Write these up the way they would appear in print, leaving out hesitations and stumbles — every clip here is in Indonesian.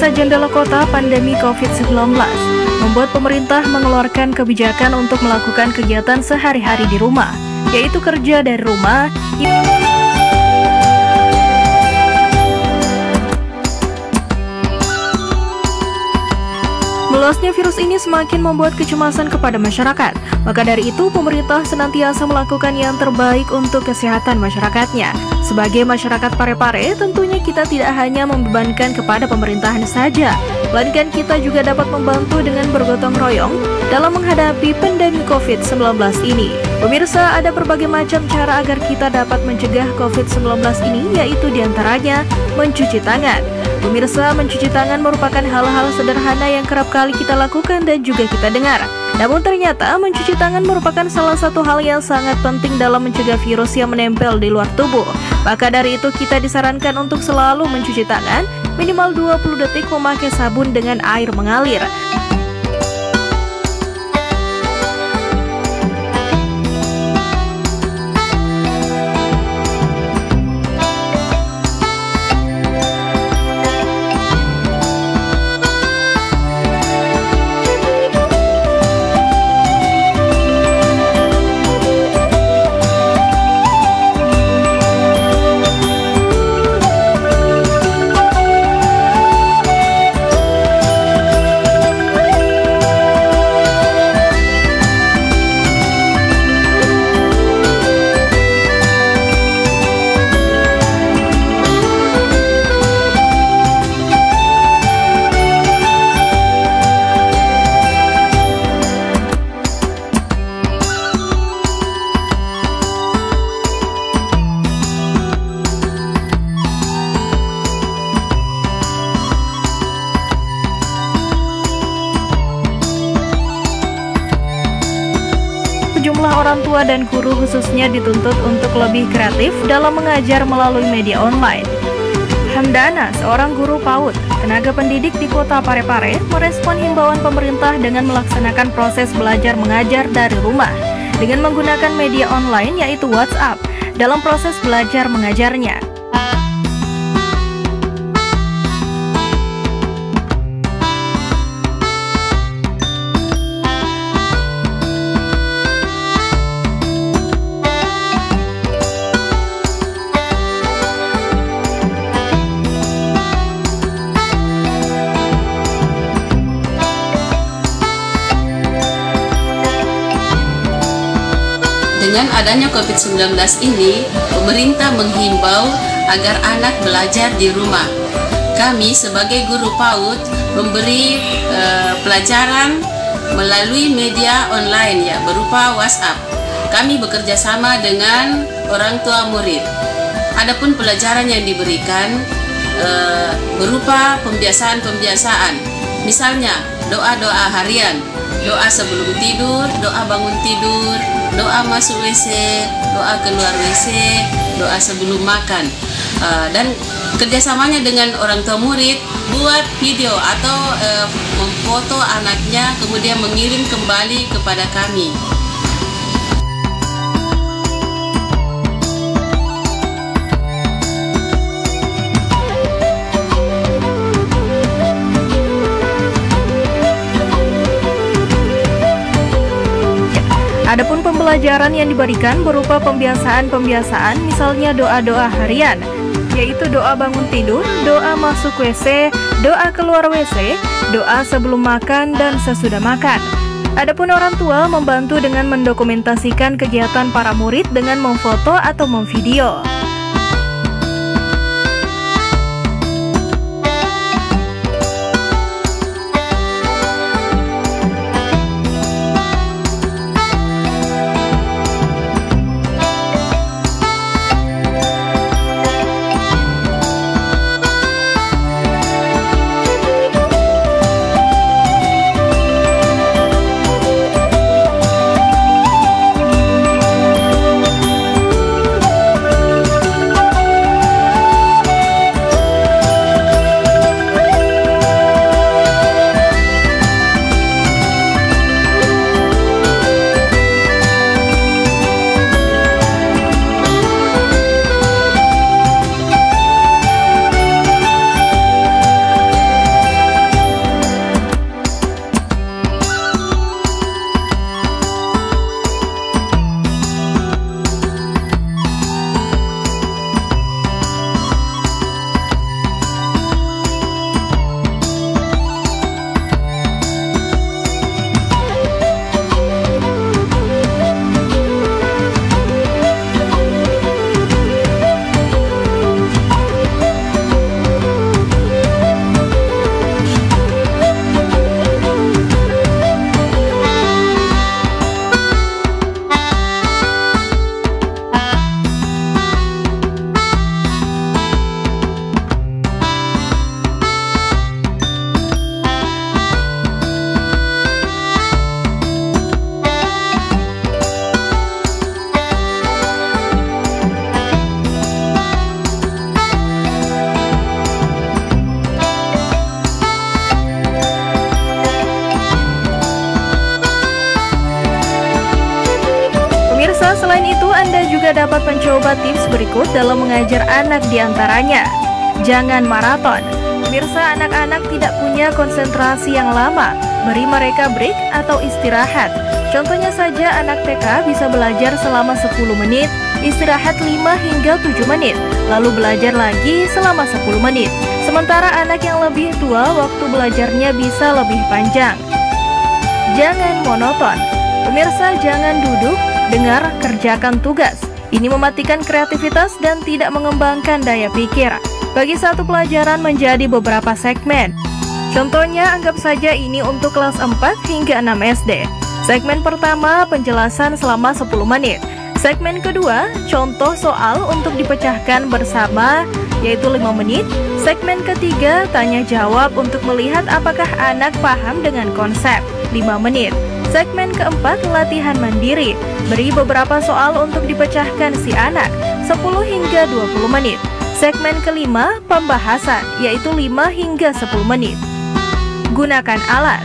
Masa jendela kota pandemi COVID-19 membuat pemerintah mengeluarkan kebijakan untuk melakukan kegiatan sehari-hari di rumah, yaitu kerja dari rumah. Meluasnya virus ini semakin membuat kecemasan kepada masyarakat. Maka dari itu, pemerintah senantiasa melakukan yang terbaik untuk kesehatan masyarakatnya. Sebagai masyarakat Parepare, tentunya kita tidak hanya membebankan kepada pemerintahan saja, melainkan kita juga dapat membantu dengan bergotong royong dalam menghadapi pandemi COVID-19 ini. Pemirsa, ada berbagai macam cara agar kita dapat mencegah COVID-19 ini, yaitu diantaranya mencuci tangan. Pemirsa, mencuci tangan merupakan hal-hal sederhana yang kerap kali kita lakukan dan juga kita dengar. Namun ternyata mencuci tangan merupakan salah satu hal yang sangat penting dalam mencegah virus yang menempel di luar tubuh. Maka dari itu kita disarankan untuk selalu mencuci tangan minimal 20 detik memakai sabun dengan air mengalir. Sejumlah orang tua dan guru khususnya dituntut untuk lebih kreatif dalam mengajar melalui media online. Hamdana, seorang guru PAUD, tenaga pendidik di kota Parepare, merespon himbauan pemerintah dengan melaksanakan proses belajar mengajar dari rumah dengan menggunakan media online yaitu WhatsApp dalam proses belajar mengajarnya. Dengan adanya COVID-19 ini, pemerintah menghimbau agar anak belajar di rumah. Kami sebagai guru PAUD memberi pelajaran melalui media online ya, berupa WhatsApp. Kami bekerja sama dengan orang tua murid. Adapun pelajaran yang diberikan berupa pembiasaan-pembiasaan. Misalnya doa-doa harian, doa sebelum tidur, doa bangun tidur, doa masuk WC, doa keluar WC, doa sebelum makan. Dan kerjasamanya dengan orang tua murid buat video atau memfoto anaknya kemudian mengirim kembali kepada kami. Adapun pembelajaran yang diberikan berupa pembiasaan-pembiasaan, misalnya doa-doa harian, yaitu doa bangun tidur, doa masuk WC, doa keluar WC, doa sebelum makan dan sesudah makan. Adapun orang tua membantu dengan mendokumentasikan kegiatan para murid dengan memfoto atau memvideo. juga dapat mencoba tips berikut dalam mengajar anak diantaranya. Jangan maraton. Pemirsa, anak-anak tidak punya konsentrasi yang lama. Beri mereka break atau istirahat. Contohnya saja anak TK bisa belajar selama 10 menit, istirahat 5 hingga 7 menit, lalu belajar lagi selama 10 menit. Sementara anak yang lebih tua, waktu belajarnya bisa lebih panjang. Jangan monoton. Pemirsa, jangan duduk, dengar, kerjakan tugas. Ini mematikan kreativitas dan tidak mengembangkan daya pikir. Bagi satu pelajaran menjadi beberapa segmen. Contohnya, anggap saja ini untuk kelas 4 hingga 6 SD. Segmen pertama, penjelasan selama 10 menit. Segmen kedua, contoh soal untuk dipecahkan bersama, yaitu 5 menit. Segmen ketiga, tanya jawab untuk melihat apakah anak paham dengan konsep, 5 menit. Segmen keempat, latihan mandiri. Beri beberapa soal untuk dipecahkan si anak, 10 hingga 20 menit. Segmen kelima, pembahasan, yaitu 5 hingga 10 menit. Gunakan alat.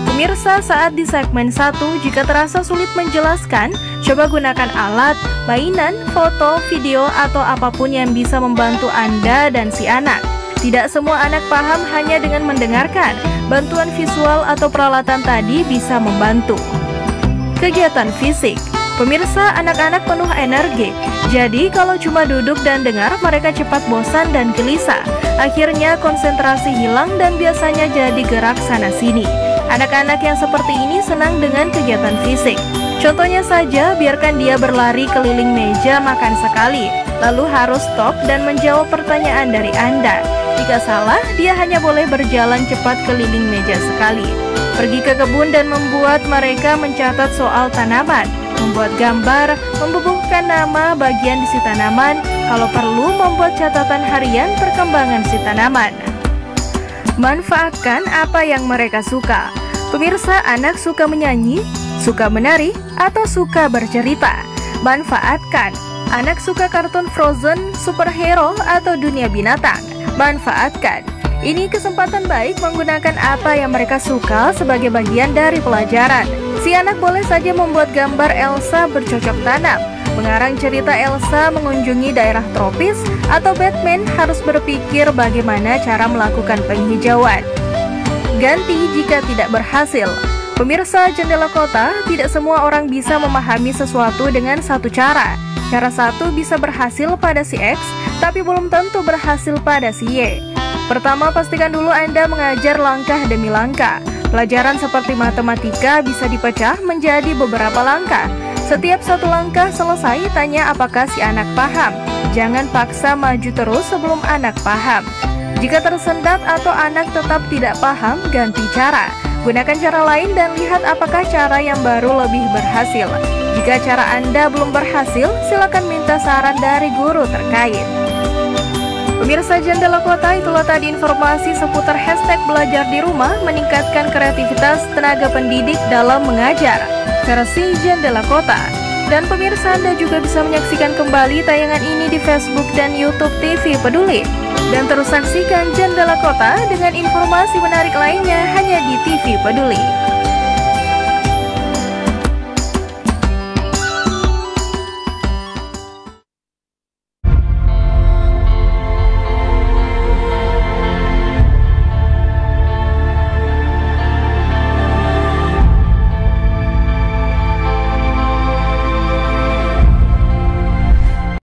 Pemirsa, saat di segmen 1, jika terasa sulit menjelaskan, coba gunakan alat, mainan, foto, video, atau apapun yang bisa membantu Anda dan si anak. Tidak semua anak paham hanya dengan mendengarkan. Bantuan visual atau peralatan tadi bisa membantu. Kegiatan fisik. Pemirsa, anak-anak penuh energi. Jadi, kalau cuma duduk dan dengar, mereka cepat bosan dan gelisah. Akhirnya, konsentrasi hilang dan biasanya jadi gerak sana-sini. Anak-anak yang seperti ini senang dengan kegiatan fisik. Contohnya saja, biarkan dia berlari keliling meja makan sekali, lalu harus stop dan menjawab pertanyaan dari Anda. Jika salah, dia hanya boleh berjalan cepat keliling meja sekali. Pergi ke kebun dan membuat mereka mencatat soal tanaman, membuat gambar, membubuhkan nama bagian di si tanaman, kalau perlu membuat catatan harian perkembangan si tanaman. Manfaatkan apa yang mereka suka. Pemirsa, anak suka menyanyi, suka menari, atau suka bercerita. Manfaatkan. Anak suka kartun Frozen, superhero, atau dunia binatang. Manfaatkan. Ini kesempatan baik menggunakan apa yang mereka suka sebagai bagian dari pelajaran. Si anak boleh saja membuat gambar Elsa bercocok tanam, mengarang cerita Elsa mengunjungi daerah tropis, atau Batman harus berpikir bagaimana cara melakukan penghijauan. Ganti jika tidak berhasil. Pemirsa Jendela Kota, tidak semua orang bisa memahami sesuatu dengan satu cara. Cara satu bisa berhasil pada si X, tapi belum tentu berhasil pada si Y. Pertama, pastikan dulu Anda mengajar langkah demi langkah. Pelajaran seperti matematika bisa dipecah menjadi beberapa langkah. Setiap satu langkah selesai, tanya apakah si anak paham. Jangan paksa maju terus sebelum anak paham. Jika tersendat atau anak tetap tidak paham, ganti cara. Gunakan cara lain dan lihat apakah cara yang baru lebih berhasil. Jika cara Anda belum berhasil, silakan minta saran dari guru terkait. Pemirsa Jendela Kota, itulah tadi informasi seputar hashtag belajar di rumah meningkatkan kreativitas tenaga pendidik dalam mengajar versi Jendela Kota. Dan pemirsa, Anda juga bisa menyaksikan kembali tayangan ini di Facebook dan YouTube TV Peduli. Dan terus saksikan Jendela Kota dengan informasi menarik lainnya hanya di TV Peduli.